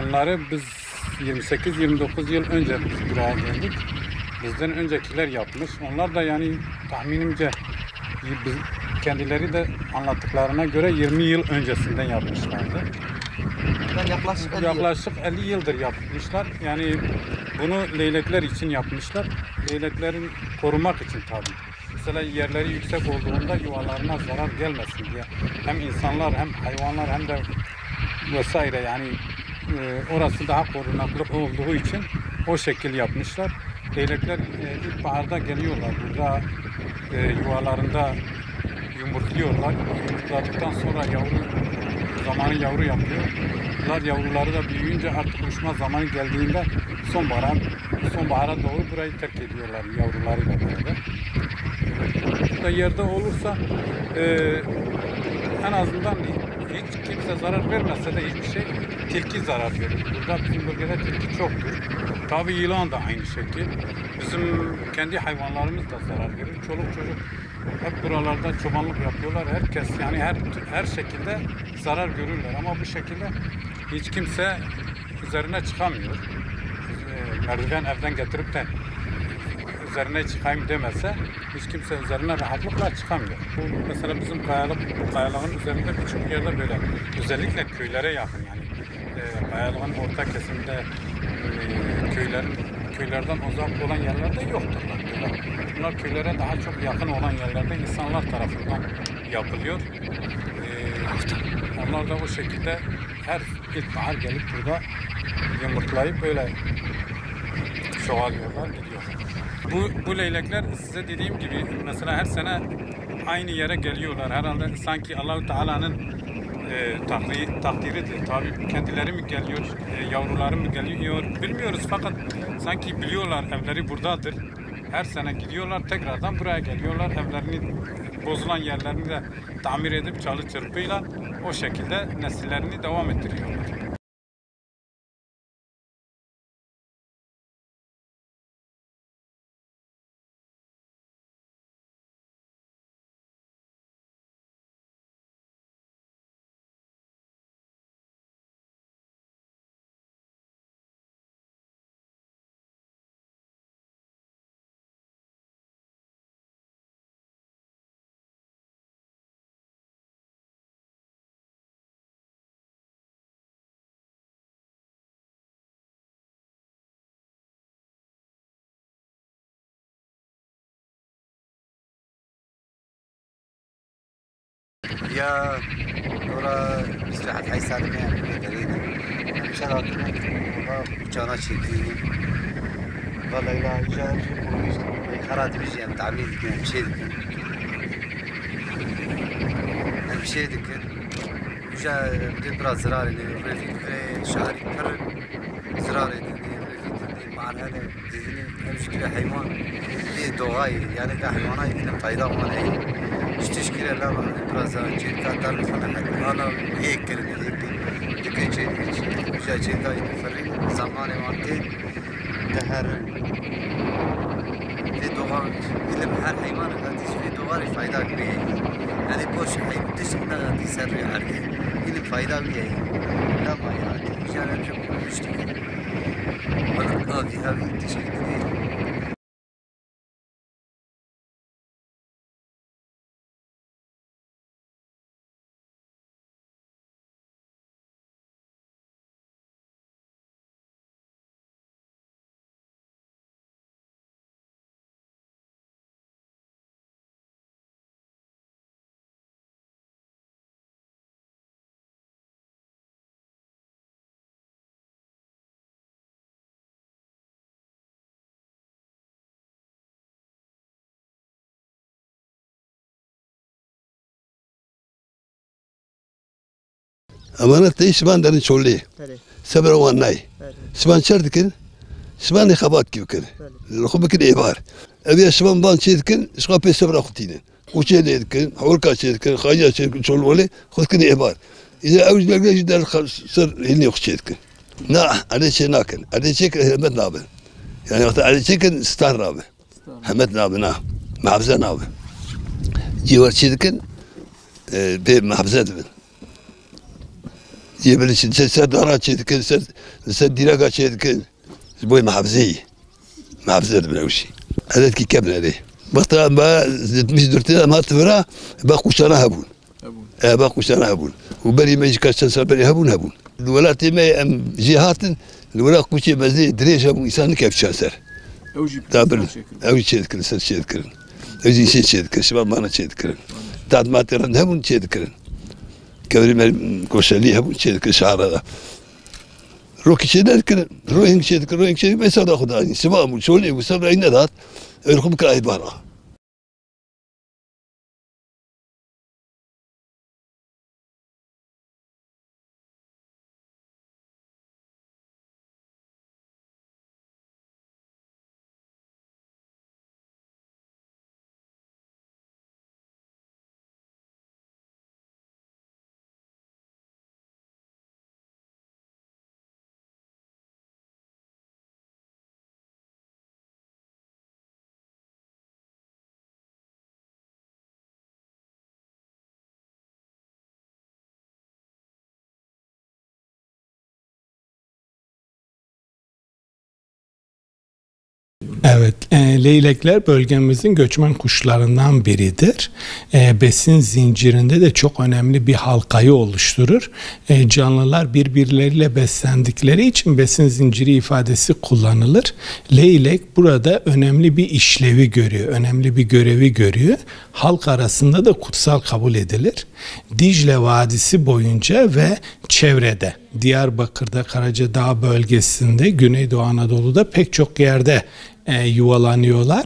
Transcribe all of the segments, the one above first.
Onları biz 28-29 yıl önce biz buraya geldik. Bizden öncekiler yapmış. Onlar da yani tahminimce kendileri de anlattıklarına göre 20 yıl öncesinden yapmışlardı. Yani yaklaşık 50 yıldır yapmışlar. Yani bunu leylekler için yapmışlar. Leyleklerin korumak için tabii. Mesela yerleri yüksek olduğunda yuvalarına zarar gelmesin diye. Hem insanlar hem hayvanlar hem de vesaire yani orası daha korunaklı olduğu için o şekil yapmışlar. Leylekler ilkbaharda geliyorlar. Burada yuvalarında yumurtluyorlar. Yumurtladıktan sonra yavru yapıyor. Bunlar yavruları da büyüyünce artık uçma zamanı geldiğinde sonbahara doğru burayı terk ediyorlar yavrularıyla beraber. Burada yerde olursa en azından hiç kimse zarar vermezse de hiçbir şey tilki zarar verir. Burada bizim bölgede tilki çoktur. Tabii yılan da aynı şekil. Bizim kendi hayvanlarımız da zarar verir. Çoluk çocuk hep buralarda çobanlık yapıyorlar. Herkes yani her şekilde zarar görürler ama bu şekilde hiç kimse üzerine çıkamıyor. Merdiven evden getirip de üzerine çıkayım demese hiç kimse üzerine rahatlıkla çıkamıyor. Bu mesela bizim kayalığın üzerinde birçok yerde böyle. Özellikle köylere yakın yani. Kayalığın orta kesiminde köylerden uzak olan yerlerde yokturlar. Bunlar köylere daha çok yakın olan yerlerde insanlar tarafından yapılıyor. Onlar da o şekilde her ilkbahar gelip burada yumurtlayıp böyle çoğalıyorlar, gidiyorlar. Bu leylekler size dediğim gibi mesela her sene aynı yere geliyorlar. Herhalde sanki Allah-u Teala'nın takdiridir. Tabii kendileri mi geliyor, yavruları mı geliyor bilmiyoruz fakat sanki biliyorlar evleri buradadır. Her sene gidiyorlar tekrardan buraya geliyorlar. Evlerini bozulan yerlerini de tamir edip çalı çırpıyla o şekilde nesillerini devam ettiriyorlar. يا دورا مصلحة حي سالم يعني تقريبا مشان والله كان شيء والله لا جاء خرات بيجي يعني تعبيد كان مشي مشي ذيك جاء بدي برا زراري رفيق شعري كرر زراري مع هذا امشي كذا حيوان في دوغاي يعني كحيوانات يمكن فايدة ولا تشكيله لا براز جيتا تعرف انا هيك كلمه هيك ديك جاي جيتا يفرق زمان وقتي دهر في دوغان اللي بحال حيوان غادي في دوغان فايده كبيره يعني كلش حي تسمى غادي يسري عليه اللي فايده كبيره لا ما يعني جانا نشوف نشتكي ولا هذه تشكيله أمانة شبان دارن شولي سبر واناي شبان شردكن شبان خبات كيف كده الخب كده إبار أبي شبان بان شيدكن شقا بي سبر أختينن وشيء يدكن حولك شيدكن خايا شيدكن شول ولي خذ كده إبار إذا أوج بلقى جدار صر هني أخت شيدكن نا على شيء ناكن على شيء همت نابن يعني على شيء كن ستار نابن همت نابن نا محفزة نابن جيور شيدكن بي محفزة نابن يبلش سر دارات شيء سر ديراقات شيء بوي محافظي محافظة بنوشي هذا كي كابن عليه بطل ما مش درتنا ما تفرا باقو شنا هبون باقو شنا هبون وبري ما يجي كاش بري هبون الولات ما جهات الولا كوشي مزي دريش هبون إنسان كيف شاسر تابل أوجي شيء ذكر سر شيء ذكر أوجي شيء ذكر شباب ما أنا شيء ذكر تعد ما ترن هبون شيء ذكر كبري ما كوشالي هبون شيء ذكر شعر هذا روكي شيء ذكر روينج شيء ذكر روينج شيء ما يصير أخذ عني سباب وشولي وسبب عينا ذات يركب كلاهي بارا Evet, leylekler bölgemizin göçmen kuşlarından biridir. Besin zincirinde de çok önemli bir halkayı oluşturur. Canlılar birbirleriyle beslendikleri için besin zinciri ifadesi kullanılır. Leylek burada önemli bir işlevi görüyor, önemli bir görevi görüyor. Halk arasında da kutsal kabul edilir. Dicle Vadisi boyunca ve çevrede, Diyarbakır'da, Karacadağ bölgesinde, Güneydoğu Anadolu'da pek çok yerde yuvalanıyorlar.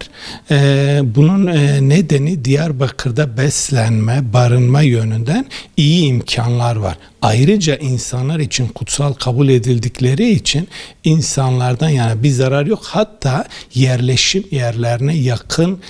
Bunun nedeni Diyarbakır'da beslenme, barınma yönünden iyi imkanlar var. Ayrıca insanlar için kutsal kabul edildikleri için insanlardan yani bir zarar yok. Hatta yerleşim yerlerine yakın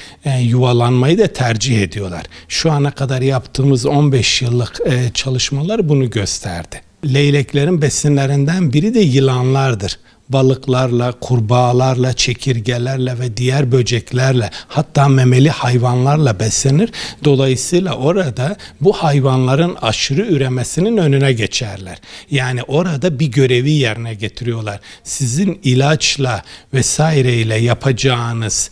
yuvalanmayı da tercih ediyorlar. Şu ana kadar yaptığımız 15 yıllık çalışmalar bunu gösterdi. Leyleklerin besinlerinden biri de yılanlardır. Balıklarla, kurbağalarla, çekirgelerle ve diğer böceklerle hatta memeli hayvanlarla beslenir. Dolayısıyla orada bu hayvanların aşırı üremesinin önüne geçerler. Yani orada bir görevi yerine getiriyorlar. Sizin ilaçla vesaireyle yapacağınız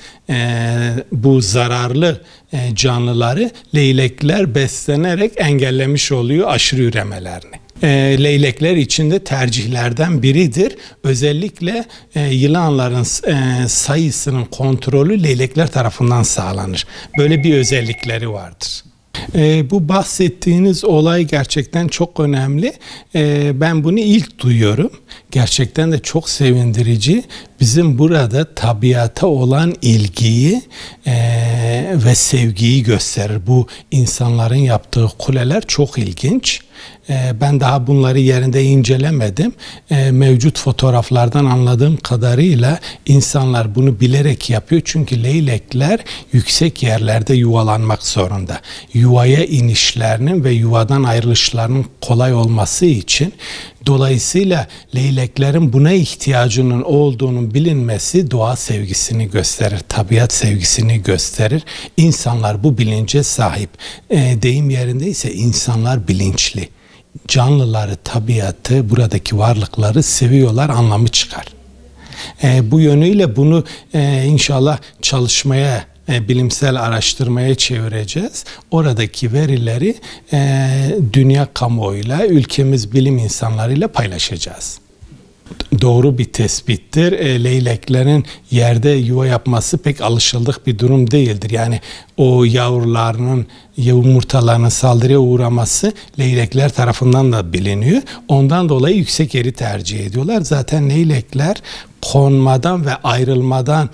bu zararlı canlıları leylekler beslenerek engellemiş oluyor aşırı üremelerini. Leylekler için de tercihlerden biridir. Özellikle yılanların sayısının kontrolü leylekler tarafından sağlanır. Böyle bir özellikleri vardır. Bu bahsettiğiniz olay gerçekten çok önemli. Ben bunu ilk duyuyorum. Gerçekten de çok sevindirici. Bizim burada tabiata olan ilgiyi ve sevgiyi gösterir. Bu insanların yaptığı kuleler çok ilginç. Ben daha bunları yerinde incelemedim. Mevcut fotoğraflardan anladığım kadarıyla insanlar bunu bilerek yapıyor. Çünkü leylekler yüksek yerlerde yuvalanmak zorunda. Yuvaya inişlerinin ve yuvadan ayrılışlarının kolay olması için dolayısıyla leyleklerin buna ihtiyacının olduğunun bilinmesi doğa sevgisini gösterir, tabiat sevgisini gösterir. İnsanlar bu bilince sahip. Deyim yerindeyse insanlar bilinçli. Canlıları, tabiatı, buradaki varlıkları seviyorlar, anlamı çıkar. Bu yönüyle bunu inşallah çalışmaya, bilimsel araştırmaya çevireceğiz. Oradaki verileri dünya kamuoyuyla, ülkemiz bilim insanlarıyla paylaşacağız. Doğru bir tespittir. Leyleklerin yerde yuva yapması pek alışıldık bir durum değildir. Yani o yavrularının, yumurtalarının saldırıya uğraması leylekler tarafından da biliniyor. Ondan dolayı yüksek yeri tercih ediyorlar. Zaten leylekler konmadan ve ayrılmadan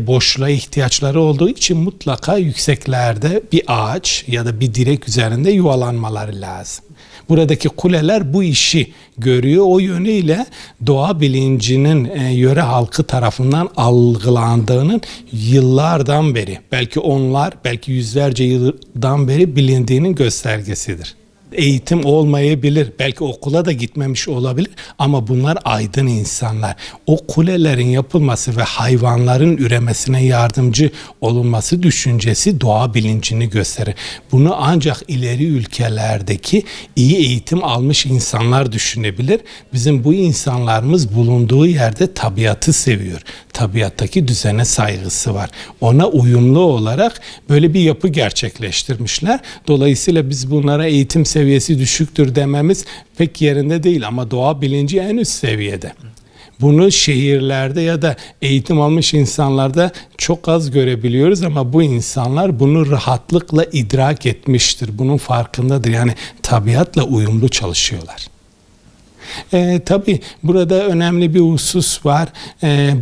boşluğa ihtiyaçları olduğu için mutlaka yükseklerde bir ağaç ya da bir direk üzerinde yuvalanmaları lazım. Buradaki kuleler bu işi görüyor. O yönüyle doğa bilincinin yöre halkı tarafından algılandığının yıllardan beri, belki onlar, belki yüzlerce yıldan beri bilindiğinin göstergesidir. eğitim olmayabilir. Belki okula da gitmemiş olabilir ama bunlar aydın insanlar. O kulelerin yapılması ve hayvanların üremesine yardımcı olunması düşüncesi doğa bilincini gösterir. Bunu ancak ileri ülkelerdeki iyi eğitim almış insanlar düşünebilir. Bizim bu insanlarımız bulunduğu yerde tabiatı seviyor. Tabiattaki düzene saygısı var. Ona uyumlu olarak böyle bir yapı gerçekleştirmişler. Dolayısıyla biz bunlara eğitim seviyesi düşüktür dememiz pek yerinde değil ama doğa bilinci en üst seviyede. Bunu şehirlerde ya da eğitim almış insanlarda çok az görebiliyoruz ama bu insanlar bunu rahatlıkla idrak etmiştir. Bunun farkındadır. Yani tabiatla uyumlu çalışıyorlar. Tabii burada önemli bir husus var.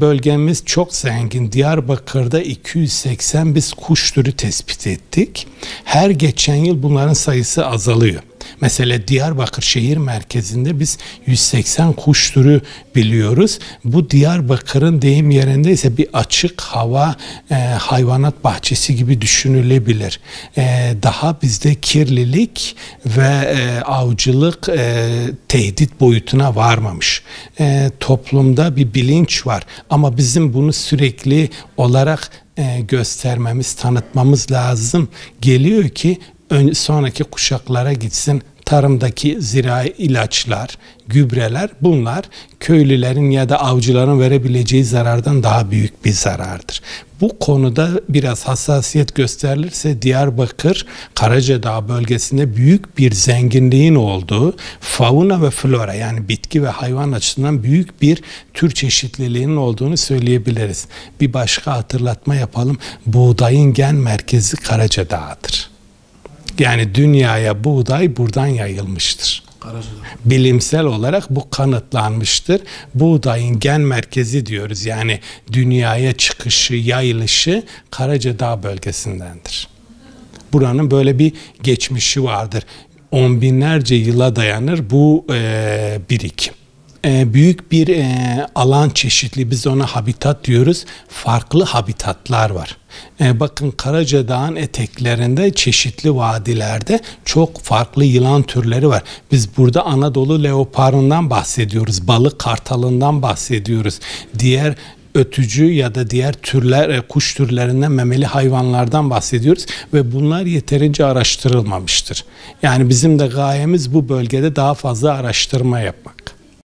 Bölgemiz çok zengin. Diyarbakır'da 280 biz kuş türü tespit ettik. Her geçen yıl bunların sayısı azalıyor. Mesela Diyarbakır şehir merkezinde biz 180 kuş türü biliyoruz. Bu Diyarbakır'ın deyim yerinde ise bir açık hava hayvanat bahçesi gibi düşünülebilir. Daha bizde kirlilik ve avcılık tehdit boyutuna varmamış. Toplumda bir bilinç var ama bizim bunu sürekli olarak göstermemiz, tanıtmamız lazım. Geliyor ki sonraki kuşaklara gitsin. Tarımdaki zirai ilaçlar, gübreler bunlar köylülerin ya da avcıların verebileceği zarardan daha büyük bir zarardır. Bu konuda biraz hassasiyet gösterilirse Diyarbakır, Karacadağ bölgesinde büyük bir zenginliğin olduğu, fauna ve flora yani bitki ve hayvan açısından büyük bir tür çeşitliliğinin olduğunu söyleyebiliriz. Bir başka hatırlatma yapalım. Buğdayın gen merkezi Karacadağ'dır. Yani dünyaya buğday buradan yayılmıştır. Bilimsel olarak bu kanıtlanmıştır. Buğdayın gen merkezi diyoruz. Yani dünyaya çıkışı, yayılışı Karacadağ bölgesindendir. Buranın böyle bir geçmişi vardır. On binlerce yıla dayanır bu birikim. Büyük bir alan çeşitli, biz ona habitat diyoruz. Farklı habitatlar var. Bakın Karacadağ'ın eteklerinde çeşitli vadilerde çok farklı yılan türleri var. Biz burada Anadolu leoparından bahsediyoruz. Balık kartalından bahsediyoruz. Diğer ötücü ya da diğer türler, kuş türlerinden memeli hayvanlardan bahsediyoruz ve bunlar yeterince araştırılmamıştır. Yani bizim de gayemiz bu bölgede daha fazla araştırma yapmak.